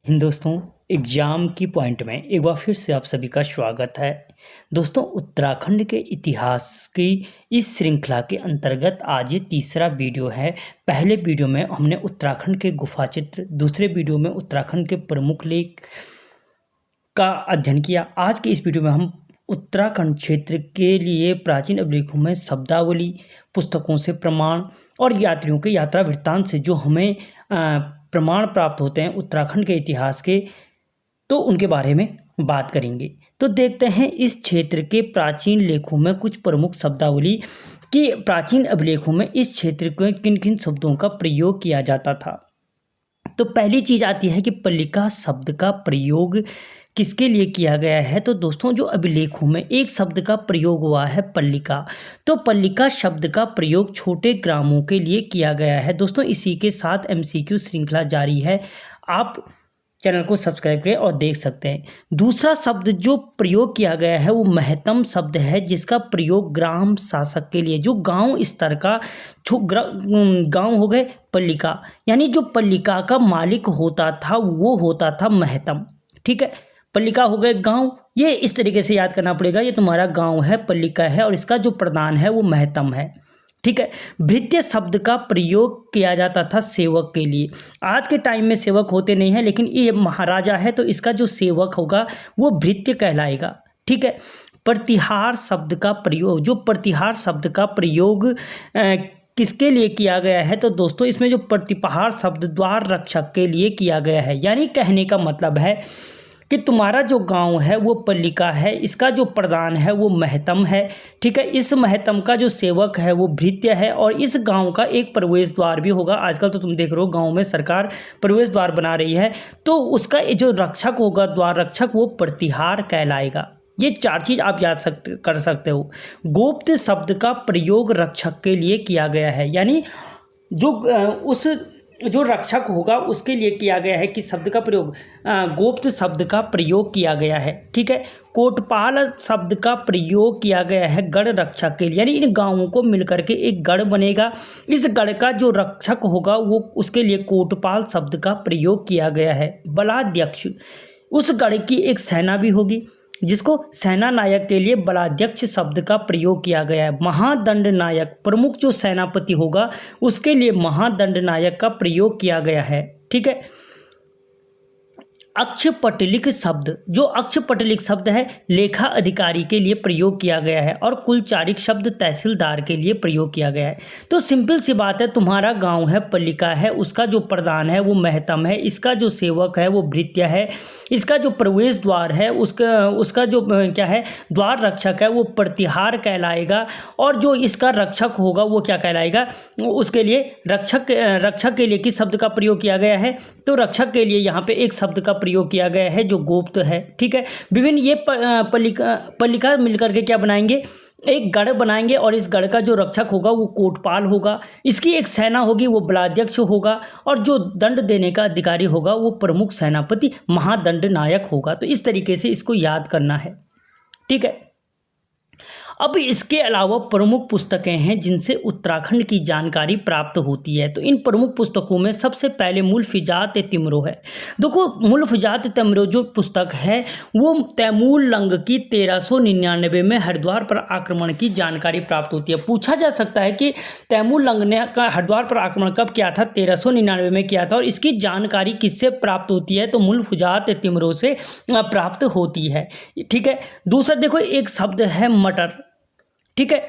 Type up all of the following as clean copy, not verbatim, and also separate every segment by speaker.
Speaker 1: दोस्तों, एग्ज़ाम की पॉइंट में एक बार फिर से आप सभी का स्वागत है। दोस्तों, उत्तराखंड के इतिहास की इस श्रृंखला के अंतर्गत आज ये तीसरा वीडियो है। पहले वीडियो में हमने उत्तराखंड के गुफा चित्र, दूसरे वीडियो में उत्तराखंड के प्रमुख लेख का अध्ययन किया। आज के इस वीडियो में हम उत्तराखंड क्षेत्र के लिए प्राचीन अभिलेखों में शब्दावली, पुस्तकों से प्रमाण और यात्रियों के यात्रा वृत्तांत से जो हमें प्रमाण प्राप्त होते हैं उत्तराखंड के इतिहास के, तो उनके बारे में बात करेंगे। तो देखते हैं इस क्षेत्र के प्राचीन लेखों में कुछ प्रमुख शब्दावली कि प्राचीन अभिलेखों में इस क्षेत्र के किन किन शब्दों का प्रयोग किया जाता था। तो पहली चीज़ आती है कि पल्लिका शब्द का प्रयोग किसके लिए किया गया है। तो दोस्तों, जो अभिलेखों में एक शब्द का प्रयोग हुआ है पल्लिका, तो पल्लिका शब्द का प्रयोग छोटे ग्रामों के लिए किया गया है। दोस्तों, इसी के साथ एमसीक्यू श्रृंखला जारी है, आप चैनल को सब्सक्राइब करें और देख सकते हैं। दूसरा शब्द जो प्रयोग किया गया है वो महतम शब्द है, जिसका प्रयोग ग्राम शासक के लिए, जो गांव स्तर का गांव हो गए पल्लिका, यानी जो पल्लिका का मालिक होता था वो होता था महतम। ठीक है, पल्लिका हो गए गांव, ये इस तरीके से याद करना पड़ेगा, ये तुम्हारा गांव है, पल्लिका है, और इसका जो प्रधान है वो महतम है। ठीक है, भृत्य शब्द का प्रयोग किया जाता था सेवक के लिए। आज के टाइम में सेवक होते नहीं हैं, लेकिन ये महाराजा है तो इसका जो सेवक होगा वो भृत्य कहलाएगा। ठीक है, प्रतिहार शब्द का प्रयोग, जो प्रतिहार शब्द का प्रयोग किसके लिए किया गया है, तो दोस्तों इसमें जो प्रतिपहार शब्द द्वार रक्षक के लिए किया गया है। यानी कहने का मतलब है कि तुम्हारा जो गांव है वो पल्लिका है, इसका जो प्रधान है वो महतम है। ठीक है, इस महतम का जो सेवक है वो भृत्य है, और इस गांव का एक प्रवेश द्वार भी होगा। आजकल तो तुम देख रहे हो गांव में सरकार प्रवेश द्वार बना रही है, तो उसका जो रक्षक होगा, द्वार रक्षक, वो प्रतिहार कहलाएगा। ये चार चीज़ आप याद कर सकते हो। गुप्त शब्द का प्रयोग रक्षक के लिए किया गया है, यानी जो रक्षक होगा उसके लिए किया गया है कि शब्द का प्रयोग, गोप्त शब्द का प्रयोग किया गया है। ठीक है, कोटपाल शब्द का प्रयोग किया गया है गढ़ रक्षक के लिए, यानी इन गांवों को मिलकर के एक गढ़ बनेगा। इस गढ़ का जो रक्षक होगा वो, उसके लिए कोटपाल शब्द का प्रयोग किया गया है। बलाध्यक्ष, उस गढ़ की एक सेना भी होगी, जिसको सेना नायक के लिए बलाध्यक्ष शब्द का प्रयोग किया गया है। महादंड नायक, प्रमुख जो सेनापति होगा उसके लिए महादंड नायक का प्रयोग किया गया है। ठीक है, अक्षपटलिक शब्द, जो अक्षपटलिक शब्द है लेखा अधिकारी के लिए प्रयोग किया गया है, और कुलचारिक शब्द तहसीलदार के लिए प्रयोग किया गया है। तो सिंपल सी बात है, तुम्हारा गांव है पल्लिका है, उसका जो प्रधान है वो महतम है, इसका जो सेवक है वो भृत्य है, इसका जो प्रवेश द्वार है उसका जो क्या है, द्वार रक्षक है, वो प्रतिहार कहलाएगा, और जो इसका रक्षक होगा वो क्या कहलाएगा, उसके लिए रक्षक के लिए किस शब्द का प्रयोग किया गया है, तो रक्षक के लिए यहाँ पे एक शब्द का प्रयोग किया गया है जो गुप्त है। ठीक है, विभिन्न ये पल्लिका मिलकर के क्या बनाएंगे, एक गढ़ बनाएंगे, और इस गढ़ का जो रक्षक होगा वो कोटपाल होगा, इसकी एक सेना होगी वो बलाध्यक्ष होगा, और जो दंड देने का अधिकारी होगा वो प्रमुख सेनापति महादंड नायक होगा। तो इस तरीके से इसको याद करना है। ठीक है, अब इसके अलावा प्रमुख पुस्तकें हैं जिनसे उत्तराखंड की जानकारी प्राप्त होती है। तो इन प्रमुख पुस्तकों में सबसे पहले मुल्फिजात तिमरो है। देखो, मुल्फिजात तिमरो जो पुस्तक है वो तैमूर लंग की 1399 में हरिद्वार पर आक्रमण की जानकारी प्राप्त होती है। पूछा जा सकता है कि तैमूर लंग ने हरिद्वार पर आक्रमण कब किया था, 1399 में किया था, और इसकी जानकारी किससे प्राप्त होती है, तो मुल्फिजात तिमरो से प्राप्त होती है। ठीक है, दूसरा देखो, एक शब्द है मटर। ठीक है,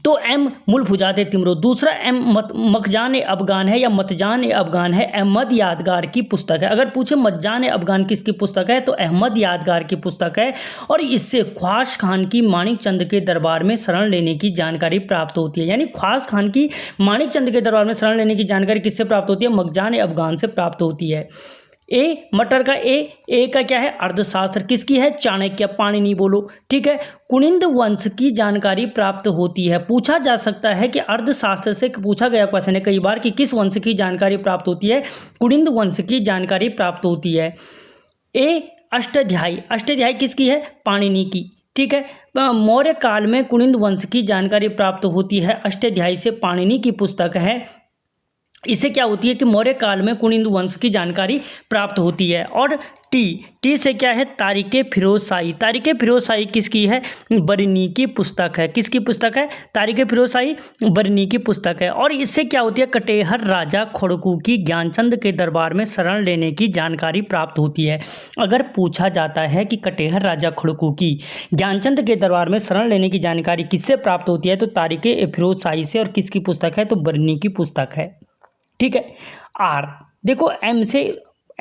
Speaker 1: तो एम मुल्फिजात तिमरो, दूसरा एम मखजान अफगान है या मतजान अफगान है, अहमद यादगार की पुस्तक है। अगर पूछे मतजान अफगान किसकी पुस्तक है, तो अहमद यादगार की पुस्तक है, और इससे ख्वास खान की माणिक चंद के दरबार में शरण लेने की जानकारी प्राप्त होती है। यानी ख्वास खान की माणिक चंद के दरबार में शरण लेने की जानकारी किससे प्राप्त होती है, मखजान अफगान से प्राप्त होती है। ए मटर का ए का क्या है, अर्थशास्त्र, किसकी है, चाणक्य, पाणिनि बोलो। ठीक है, कुनिंद वंश की जानकारी प्राप्त होती है। पूछा जा सकता है कि अर्थशास्त्र से पूछा गया क्वेश्चन है कई बार कि किस वंश की जानकारी प्राप्त होती है, कुनिंद वंश की जानकारी प्राप्त होती है। ए अष्टाध्यायी, अष्टाध्यायी किसकी है, पाणिनि की। ठीक है, मौर्य काल में कुनिंद वंश की जानकारी प्राप्त होती है, अष्टाध्यायी से पाणिनि की पुस्तक है। इससे क्या होती है कि मौर्य काल में कुनिंदु वंश की जानकारी प्राप्त होती है। और टी से क्या है, तारीख़े फिरोज शाही। तारीख़े फिरोज शाही किसकी है, बरनी की पुस्तक है। किसकी पुस्तक है, तारीख़े फिरोज शाही बरनी की पुस्तक है। और इससे क्या होती है, कटेहर राजा खड़कू की ज्ञानचंद के दरबार में शरण लेने की जानकारी प्राप्त होती है। अगर पूछा जाता है कि कटेहर राजा खड़कू की ज्ञानचंद के दरबार में शरण लेने की जानकारी किससे प्राप्त होती है, तो तारीख़े फिरोज शाही से। और किसकी पुस्तक है, तो बरनी की पुस्तक है। ठीक है। आर देखो, एम से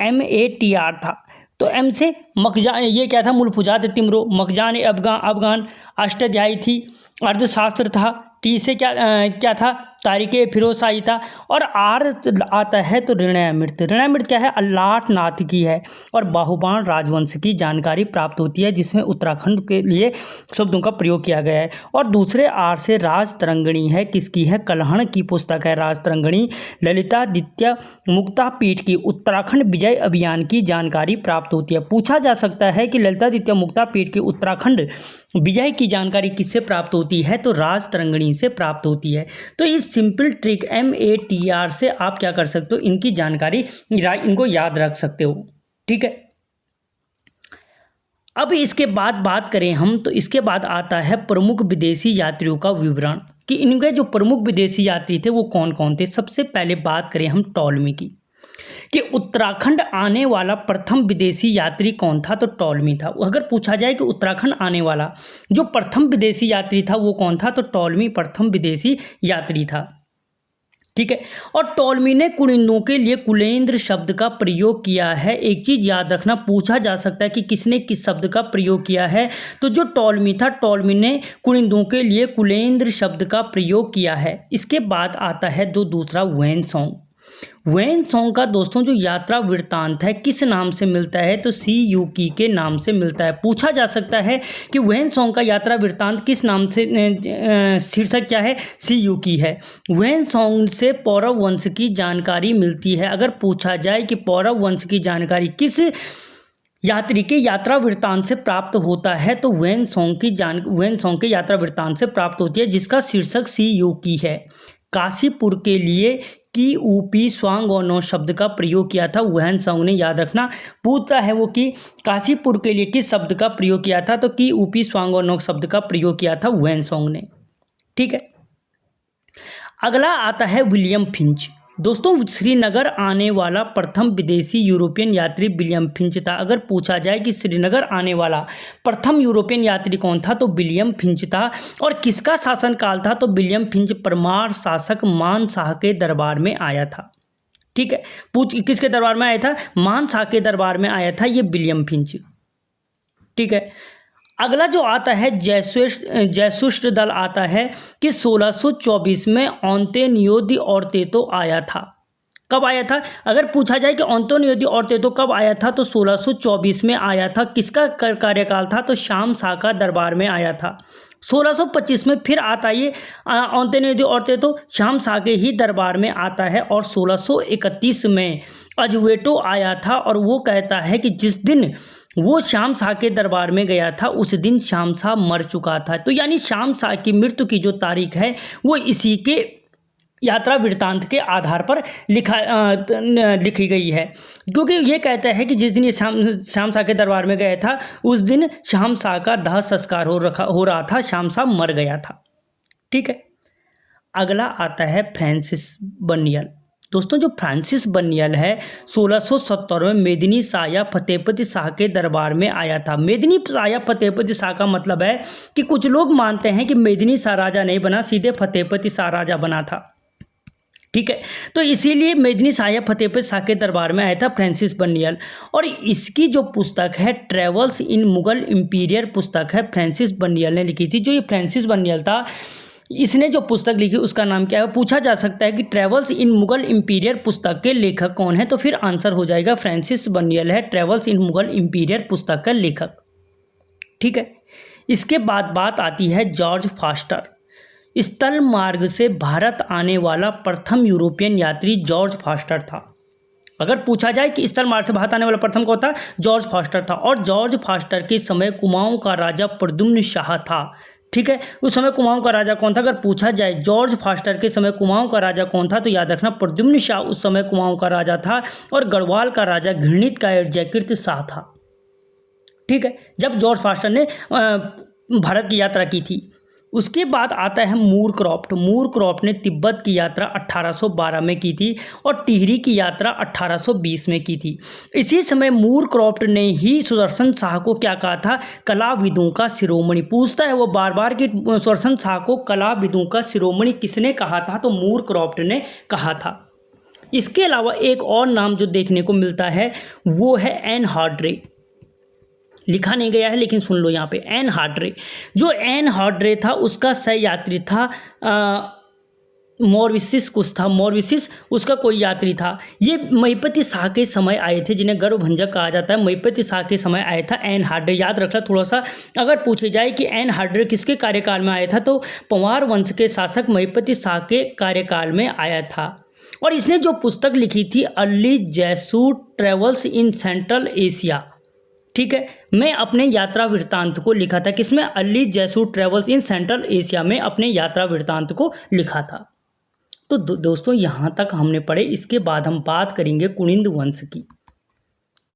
Speaker 1: MATR था, तो एम से मखजान, ये क्या था, मुलफुजात तिमरो, मखजान अफगान अष्टाध्यायी थी, अर्थशास्त्र था। टी से क्या था, तारीख़े फिरोज शाही था। और आर आता है तो ऋणामृत। ऋणामृत क्या है, अल्लाहनाथ की है। और बाहुबाण राजवंश की जानकारी प्राप्त होती है, जिसमें उत्तराखंड के लिए शब्दों का प्रयोग किया गया है। और दूसरे आर से राज तरंगिणी है। किसकी है, कल्हण की पुस्तक है राज तरंगिणी। ललितादित्य मुक्तापीठ की उत्तराखंड विजय अभियान की जानकारी प्राप्त होती है। पूछा जा सकता है कि ललितादित्य मुक्तापीठ की उत्तराखंड विजय की जानकारी किससे प्राप्त होती है, तो राज तरंगिणी से प्राप्त होती है। तो इस सिंपल ट्रिक MATR से आप क्या कर सकते हो, इनकी जानकारी, इनको याद रख सकते हो। ठीक है। अब इसके बाद बात करें हम, तो इसके बाद आता है प्रमुख विदेशी यात्रियों का विवरण, कि इनके जो प्रमुख विदेशी यात्री थे वो कौन कौन थे। सबसे पहले बात करें हम टॉलमी की, कि उत्तराखंड आने वाला प्रथम विदेशी यात्री कौन था, तो टॉलमी था। अगर पूछा जाए कि उत्तराखंड आने वाला जो प्रथम विदेशी यात्री था वो कौन था, तो टॉलमी प्रथम विदेशी यात्री था। ठीक है। और टॉलमी ने कुनिंदों के लिए कुलेंद्र शब्द का प्रयोग किया है। एक चीज़ याद रखना, पूछा जा सकता है कि किसने किस शब्द का प्रयोग किया है, तो जो टॉलमी था, टॉलमी ने कुनिंदों के लिए कुलेंद्र शब्द का प्रयोग किया है। इसके बाद आता है दूसरा वेनसोंग। वेनसोंग का दोस्तों जो यात्रा वृत्तांत है किस नाम से मिलता है, तो सीयूकी के नाम से मिलता है। पूछा जा सकता है कि वेनसोंग का यात्रा वृत्तांत किस नाम से, शीर्षक क्या है, सीयूकी है। वेनसोंग से पौरव वंश की जानकारी मिलती है। अगर पूछा जाए कि पौरव वंश की जानकारी किस यात्री के यात्रा वृत्तांत से प्राप्त होता है, तो वेनसोंग के यात्रा वृत्तांत से प्राप्त होती है, जिसका शीर्षक सीयूकी है। काशीपुर के लिए की ऊपी स्वांगोनो शब्द का प्रयोग किया था वेनसोंग ने, याद रखना। पूछता है वो कि काशीपुर के लिए किस शब्द का प्रयोग किया था, तो की ऊपी स्वांगोनो शब्द का प्रयोग किया था वेनसोंग ने। ठीक है। अगला आता है विलियम फिंच। दोस्तों, श्रीनगर आने वाला प्रथम विदेशी यूरोपियन यात्री विलियम फिंच था। अगर पूछा जाए कि श्रीनगर आने वाला प्रथम यूरोपियन यात्री कौन था, तो विलियम फिंच था। और किसका शासनकाल था, तो विलियम फिंच परमार शासक मान शाह के दरबार में आया था। ठीक है। किसके दरबार में आया था, मान शाह के दरबार में आया था ये विलियम फिंच। ठीक है। अगला जो आता है जैसुस्ट दल आता है कि 1624 में ओंतेनियो दी ओर्तेतो आया था। कब आया था, अगर पूछा जाए कि ओंतेनियो दी ओर्तेतो कब आया था, तो 1624 में आया था। किसका कार्यकाल था, तो शाम शाह का दरबार में आया था। 1625 में फिर आता ये ओंतेनियो दी ओर्तेतो शाम शाह के ही दरबार में आता है। और 1631 में अजुवेटो आया था, और वो कहता है कि जिस दिन वो शाम शाह के दरबार में गया था उस दिन शाम शाह मर चुका था। तो यानी शाम शाह की मृत्यु की जो तारीख है वो इसी के यात्रा वृत्तांत के आधार पर लिखी गई है, क्योंकि ये कहता है कि जिस दिन ये शाम शाह के दरबार में गया था उस दिन शाम शाह का दाह संस्कार हो रहा था, शाम शाह मर गया था। ठीक है। अगला आता है फ्रांसिस बर्नियल। दोस्तों, जो फ्रांसिस बर्नियल है 1670 में मेदिनी शाह या फतेहपति शाह के दरबार में आया था। मेदिनी शाह या फतेहपति शाह का मतलब है कि कुछ लोग मानते हैं कि मेदिनी शाह राजा नहीं बना, सीधे फतेहपति शाह राजा बना था। ठीक है। तो इसीलिए मेदिनी शाह या फतेहपति शाह के दरबार में आया था फ्रांसिस बर्नियल। और इसकी जो पुस्तक है ट्रेवल्स इन मुगल इंपीरियर पुस्तक है, फ्रांसिस बर्नियल ने लिखी थी। जो ये फ्रांसिस बर्नियल था, इसने जो पुस्तक लिखी उसका नाम क्या है। पूछा जा सकता है कि ट्रेवल्स इन मुगल इंपीरियर पुस्तक के लेखक कौन है, तो फिर आंसर हो जाएगा फ्रांसिस बर्नियल है ट्रेवल्स इन मुगल इंपीरियर पुस्तक का लेखक। ठीक है। इसके बाद बात आती है जॉर्ज फॉस्टर। स्थल मार्ग से भारत आने वाला प्रथम यूरोपियन यात्री जॉर्ज फॉस्टर था। अगर पूछा जाए कि स्थल मार्ग से भारत आने वाला प्रथम कौन था, जॉर्ज फॉस्टर था। और जॉर्ज फॉस्टर के समय कुमाऊं का राजा प्रद्युम्न शाह था। ठीक है। उस समय कुमाऊं का राजा कौन था? अगर पूछा जाए जॉर्ज फास्टर के समय कुमाऊं का राजा कौन था, तो याद रखना प्रद्युम्न शाह उस समय कुमाऊं का राजा था, और गढ़वाल का राजा घृणित का जयकीर्ति शाह था। ठीक है, जब जॉर्ज फास्टर ने भारत की यात्रा की थी। उसके बाद आता है मूरक्रॉफ्ट। मूरक्रॉफ्ट ने तिब्बत की यात्रा 1812 में की थी और टिहरी की यात्रा 1820 में की थी। इसी समय मूरक्रॉफ्ट ने ही सुदर्शन शाह को क्या कहा था? कलाविदों का शिरोमणि। पूछता है वो बार बार कि सुदर्शन शाह को कलाविदों का शिरोमणि किसने कहा था? तो मूरक्रॉफ्ट ने कहा था। इसके अलावा एक और नाम जो देखने को मिलता है वो है एन हार्ड्रे। लिखा नहीं गया है लेकिन सुन लो यहाँ पे, एन हार्ड्रे। जो एन हार्ड्रे था उसका सह यात्री था मॉरिसिस कुछ था, मॉरिसिस उसका कोई यात्री था। ये महिपति शाह के समय आए थे, जिन्हें गर्भभंजक कहा जाता है। महिपति शाह के समय आया था एन हार्ड्रे। याद रखना थोड़ा सा, अगर पूछे जाए कि एन हार्ड्रे किसके कार्यकाल में आया था, तो पंवार वंश के शासक महिपति शाह के कार्यकाल में आया था। और इसने जो पुस्तक लिखी थी early Jesuit travels in central Asia, ठीक है, मैं अपने यात्रा वृत्तांत को लिखा था। किसमें? Early Jesuit travels in central Asia में अपने यात्रा वृत्तांत को लिखा था। तो दोस्तों यहाँ तक हमने पढ़े। इसके बाद हम बात करेंगे कुनिंद वंश की।